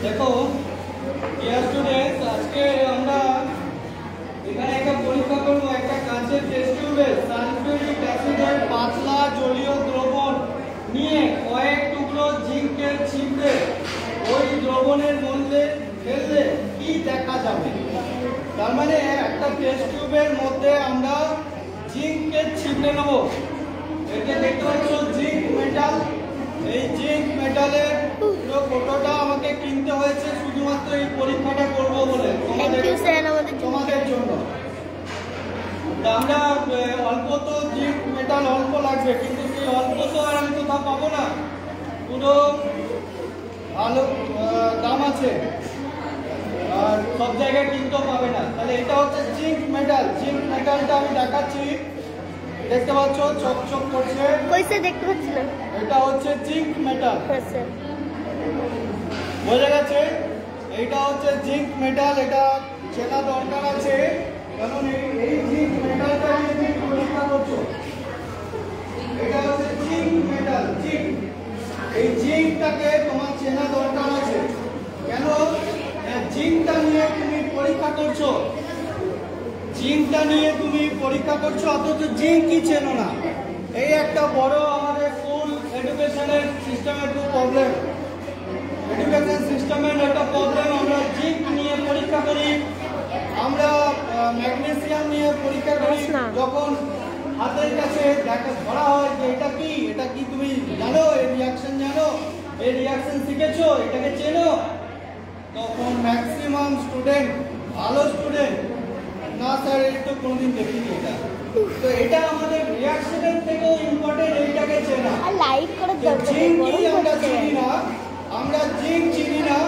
দেখো dear students, আজকে আমরা এখানে একটা পরীক্ষা করব। একটা কাঁচের টেস্ট টিউবে সালফিউরিক অ্যাসিডের পাতলা জলীয় দ্রবণ নিয়ে কয়েক টুকরো জিঙ্কের ছিদ্রে ওই দ্রবণের মধ্যে ফেললে কি দেখা যাবে। তার মানে একটা টেস্ট টিউবের মধ্যে আমরা জিঙ্কের ছিদ্রে নেব। এটা দেখতে পাচ্ছ জিঙ্ক মেটাল। এই জিঙ্ক মেটালের পুরো ফটোটা আমাকে কিনতে হয়েছে শুধুমাত্র এই পরীক্ষাটা করব বলে তোমাদের জন্য। আমরা অল্প তো জিঙ্ক মেটাল অল্প লাগবে, কিন্তু সেই অল্প তো আর আমি কোথাও পাবো না, পুরো ভালো দাম আছে আর সব জায়গায় কিনতেও পাবে না। তাহলে এটা হচ্ছে জিঙ্ক মেটাল। জিঙ্ক মেটালটা আমি দেখাচ্ছি, দেখতে পাচ্ছ চকচক করছে। কইছে দেখতে পাচ্ছি না। এটা হচ্ছে জিঙ্ক মেটাল, আচ্ছা বোঝা গেছে? এইটা হচ্ছে জিঙ্ক মেটাল। এটা চেনা দরকার আছে, কারণ এই জিঙ্ক মেটালটা তুমি পরীক্ষা করছো। এটা হচ্ছে জিঙ্ক মেটাল, জিঙ্ক। এই জিঙ্কটাকে তোমার চেনা দরকার আছে। কেন? জিঙ্কটা নিয়ে তুমি পরীক্ষা করছো, জিঙ্কটা নিয়ে তুমি পরীক্ষা করছো, অথচ জিঙ্কই চেনো না। এই একটা বড় আমাদের স্কুল এডুকেশনের সিস্টেমের খুব প্রবলেম। এডুকেশন সিস্টেমের একটা প্রবলেম। আমরা জিঙ্ক নিয়ে পরীক্ষা করি, আমরা ম্যাগনেসিয়াম নিয়ে পরীক্ষা করি। যখন হাতের কাছে দেখা ধরা হয় যে এটা কি, এটা কি তুমি জানো, এই রিয়াকশন জানো, এই রিয়াকশন শিখেছো, এটাকে চেনো, তখন ম্যাক্সিমাম স্টুডেন্ট, ভালো স্টুডেন্ট, না স্যার এটা তো কোনোদিন দেখিনি এটা। তো এটা আমাদের রিয়াকশনের থেকেও ইম্পর্টেন্ট এইটাকে চেনা। লাইক করে দাও। জিঙ্কই আমরা চিনি না, আমরা জিঙ্ক চিনি না,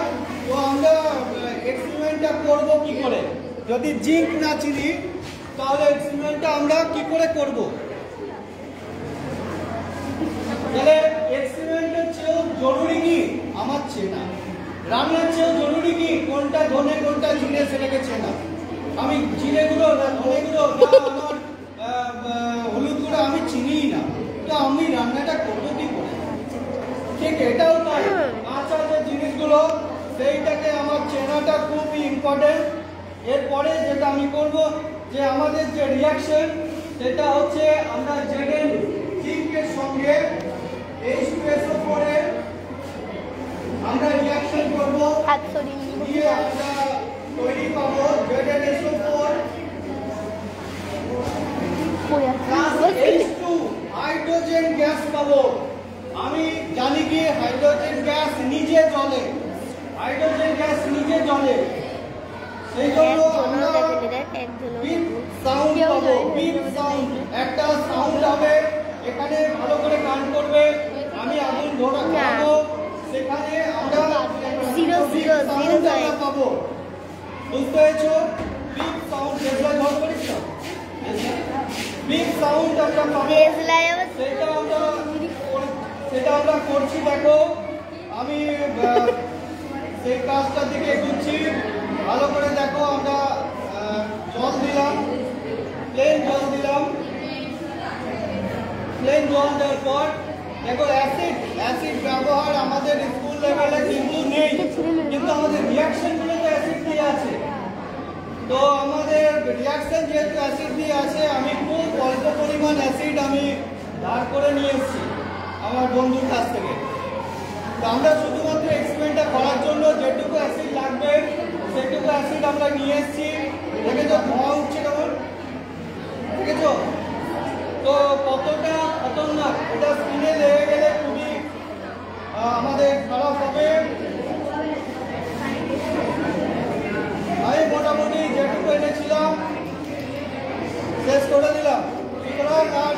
তো আমরা এক্সপেরিমেন্টটা করব কি করে? যদি জিঙ্ক না চিনি তাহলে এক্সপেরিমেন্টটা আমরা কি করে করব? তাহলে এক্সপেরিমেন্টের চেয়েও জরুরি কি আমার চেনা, রান্নার চেয়েও জরুরি কি কোনটা ধনে কোনটা জিরে সেটাকে চেনা। আমি জিরে গুঁড়ো ধনে গুঁড়ো আমার হলুদ গুঁড়ো আমি চিনিই না, তো আমি রান্নাটা করবো কি করে? ঠিক এটাও তাই, কাঁচা যে জিনিসগুলো সেইটাকে আমার চেনাটা খুবই ইম্পর্টেন্ট। এরপরে যেটা আমি করব, যে আমাদের যে রিয়াকশন সেটা হচ্ছে আমরা জেডেন জিঙ্কের সঙ্গে H2SO করে আমরা রিয়াকশন করব, দিয়ে আমরা তৈরি পাবো ZnSO4 H2 হাইড্রোজেন গ্যাস পাবো। আমি জানি কি হাইড্রোজেন গ্যাস নিজে জ্বলে, হাইড্রোজেন গ্যাস নিজে জ্বলে, সেই জন্য আমরা বিপ সাউন্ড পাবো। বিপ সাউন্ড একটা সাউন্ড হবে, এখানে ভালো করে গান করবে, আমি আগুন ধরাবো, সেখানে আমরা 0 পাবো। বুঝতে পেরেছো? বিপ সাউন্ড যেগুলো ধর করিস না, বিপ সাউন্ড আমরা পাবো। সেটা আমরা করছি। দেখো আমি সেই কাজটার দিকে এগোচ্ছি, ভালো করে দেখো। আমরা জল দিলাম, প্লেন জল দিলাম, প্লেন জল দেওয়ার পর দেখো অ্যাসিড ব্যবহার আমাদের স্কুল লেভেলে কিন্তু নেই, কিন্তু আমাদের রিয়াকশনগুলোতে অ্যাসিড দিয়ে আছে। তো আমাদের রিয়াকশন যেহেতু অ্যাসিড দিয়ে আছে, আমি খুব অল্প পরিমাণ অ্যাসিড আমি ধার করে নিয়ে এসেছি আমার বন্ধুর কাছ থেকে। তো আমরা শুধুমাত্র এক্সপেরিমেন্টটা করার জন্য যেটুকু অ্যাসিড লাগবে সেটুকু অ্যাসিড আমরা নিয়ে এসেছি। দেখেছো ধোঁয়া উঠছে কেমন, দেখেছো তো কতটা খতরনাক। এটা স্কিনে লেগে গেলে খুবই আমাদের খারাপ হবে। আমি মোটামুটি যেটুকু এনেছিলাম শেষ করে দিলাম। সুতরাং আর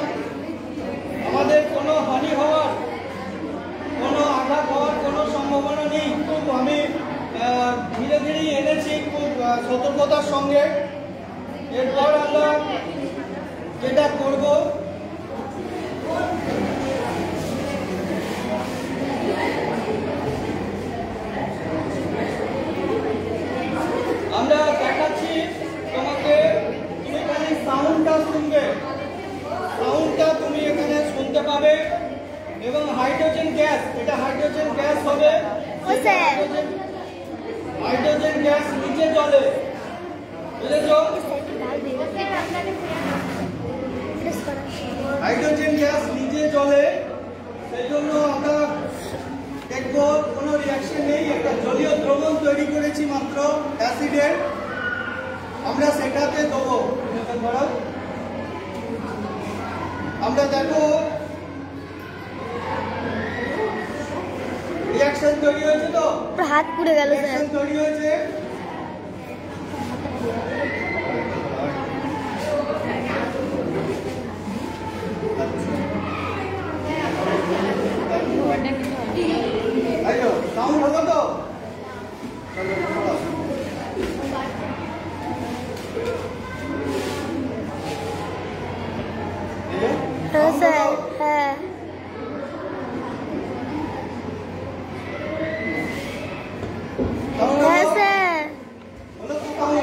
আমাদের কোনো হানি হওয়ার, কোনো আঘাত হওয়ার কোনো সম্ভাবনা নেই। খুব আমি ধীরে ধীরেই এনেছি, খুব সতর্কতার সঙ্গে। এরপর আমরা যেটা করব, আমরা দেখাচ্ছি তোমাকে, তুমি এখানে সাউন্ডটা শুনবে, সাউন্ডটা তুমি এখানে শুনতে পাবে। এবং হাইড্রোজেন গ্যাস, এটা হাইড্রোজেন গ্যাস হবে। হাইড্রোজেন গ্যাস নিচে জ্বলে, বুঝেছো? হাইড্রোজেন গ্যাস নিচে জ্বলে, সেই জন্য আমরা দেখবো কোনো রিয়াকশন নেই, একটা জলীয় দ্রবণ তৈরি করেছি মাত্র অ্যাসিডের, আমরা সেটাতে দেবো। আমরা দেখো রিয়াকশন তৈরি হয়েছে, তো হাত পুড়ে গেল স্যার। রিয়াকশন তৈরি হয়েছে, সাউন্ড হলো তো? হ্যাঁ স্যার, হ্যাঁ। হ্যাঁ স্যার। হলো তো সাউন্ড?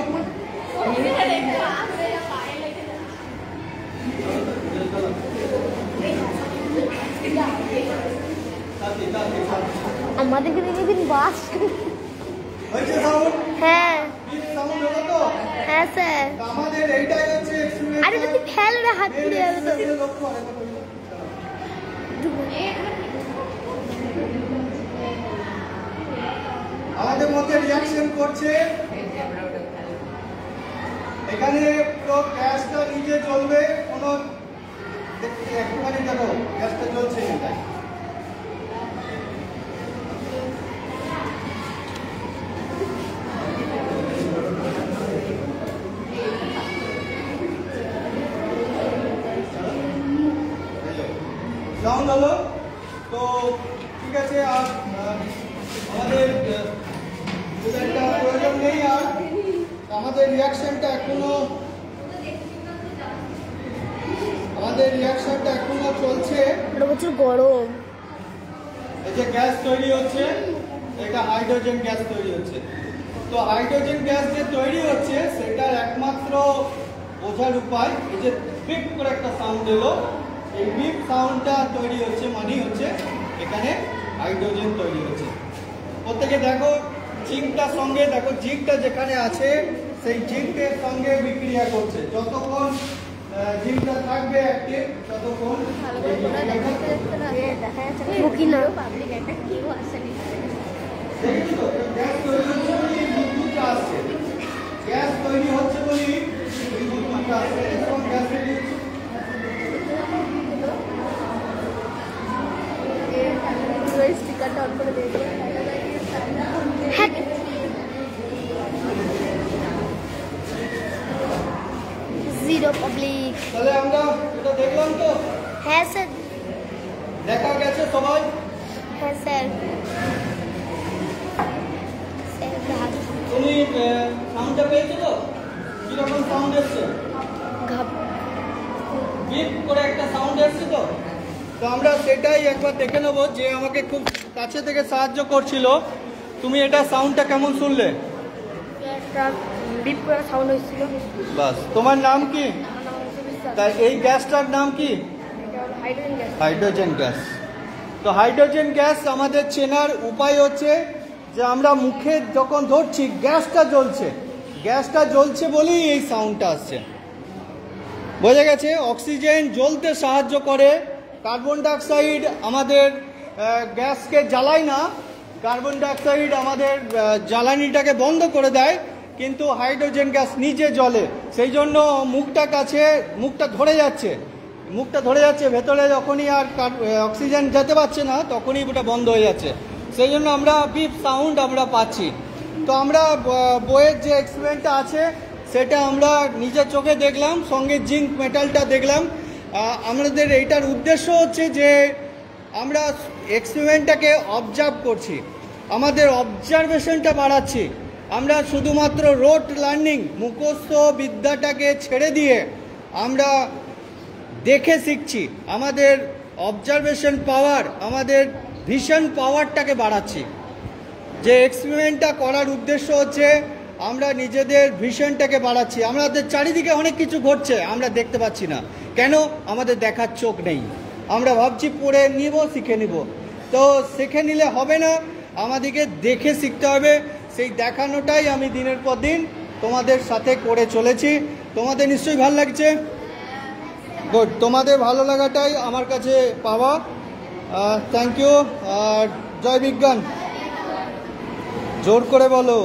আমাদেরকে দেখে দিন বাস। হয়েছে সাউন্ড? হ্যাঁ সাউন্ড হলো তো? হ্যাঁ স্যার। আমাদের এইটাই হচ্ছে এক্সপেরিমেন্ট। আরে যদি ফেল রে হাত পুড়ে যাবে তো। আমাদের মধ্যে রিয়াকশন করছে, এখানে তো গ্যাসটা নিচে জ্বলবে, কোনো একটুখানি দেখো গ্যাসটা জ্বলছে এটাই। সাউন্ড হলো তো, ঠিক আছে। আর আমাদের একটা প্রয়োজন নেই, আর আমাদের রিয়াকশনটা এখনো চলছে। প্রচুর গরম। এই যে গ্যাস তৈরি হচ্ছে, এটা হাইড্রোজেন গ্যাস তৈরি হচ্ছে। তো হাইড্রোজেন গ্যাস যে তৈরি হচ্ছে সেটার একমাত্র বোঝার উপায়, এই যে বিপ করে একটা সাউন্ড এলো, এই বিপ সাউন্ডটা তৈরি হচ্ছে মানে হচ্ছে এখানে হাইড্রোজেন তৈরি হচ্ছে। প্রত্যেকে দেখো জিঙ্কটার সঙ্গে, দেখো জিঙ্কটা যেখানে আছে সেই জিঙ্কের সঙ্গে বিক্রিয়া করছে। যতক্ষণ জিঙ্কটা থাকবে অ্যাক্টিভ ততক্ষণ গ্যাস তৈরি হচ্ছে বলি বিদ্যুৎটা আসছে, এবং গ্যাস তৈরি হচ্ছে। স্পিকারটা অন করে দিয়েছে। Zero public. তাহলে আমরা এটা দেখলাম তো? হ্যাঁ স্যার। দেখা গেছে সবাই? হ্যাঁ স্যার। তুমি সাউন্ডটা পেয়েছো তো? কিরকম সাউন্ড এসছে? বিপ করে একটা সাউন্ড এসছে তো? তো আমরা সেটাই একবার দেখে নেব, যে আমাকে খুব কাছে থেকে সাহায্য করছিল। তুমি এটা সাউন্ডটা কেমন শুনলে? একটা বিপ করে সাউন্ড হচ্ছিল। বাস, তোমার নাম কি? তাই এই গ্যাসটার নাম কি? Hydrogen gas. Hydrogen gas. তো হাইড্রোজেন গ্যাস আমাদের চেনার উপায় হচ্ছে যে আমরা মুখে যখন ধরছি গ্যাসটা জ্বলছে, গ্যাসটা জ্বলছে বলেই এই সাউন্ডটা আসছে। বোঝা গেছে? অক্সিজেন জ্বলতে সাহায্য করে, কার্বন ডাইঅক্সাইড আমাদের গ্যাসকে জ্বালায় না, কার্বন ডাইঅক্সাইড আমাদের জ্বালানিটাকে বন্ধ করে দেয়, কিন্তু হাইড্রোজেন গ্যাস নিজে জ্বলে। সেই জন্য মুখটা ধরে যাচ্ছে ভেতরে, যখনই আর অক্সিজেন যেতে পারছে না তখনই ওটা বন্ধ হয়ে যাচ্ছে। সেই জন্য আমরা বিপ সাউন্ড আমরা পাচ্ছি। তো আমরা বইয়ের যে এক্সপেরিমেন্টটা আছে সেটা আমরা নিজের চোখে দেখলাম, সঙ্গে জিঙ্ক মেটালটা দেখলাম। আমাদের এইটার উদ্দেশ্য হচ্ছে যে আমরা এক্সপেরিমেন্টটাকে অবজার্ভ করছি, আমাদের অবজারভেশনটা বাড়াচ্ছি। আমরা শুধুমাত্র রোট লার্নিং, মুখস্থ বিদ্যাটাকে ছেড়ে দিয়ে আমরা দেখে শিখছি, আমাদের অবজারভেশন পাওয়ার, আমাদের ভিশন পাওয়ারটাকে বাড়াচ্ছি। যে এক্সপেরিমেন্টটা করার উদ্দেশ্য হচ্ছে আমরা নিজেদের ভিশনটাকে বাড়াচ্ছি। আমাদের চারিদিকে অনেক কিছু ঘটছে, আমরা দেখতে পাচ্ছি না। কেন? আমাদের দেখার চোখ নেই। আমরা ভাবছি পড়ে নিব, শিখে নিব। তো শিখে নিলে হবে না, আমাদেরকে দেখে শিখতে হবে। সেই দেখানোটাই আমি দিনের পর দিন তোমাদের সাথে করে চলেছি। তোমাদের নিশ্চয়ই ভালো লাগছে। গুড, তোমাদের ভালো লাগাটাই আমার কাছে পাওয়া। Thank you. আর জয় বিজ্ঞান, জোর করে বলো।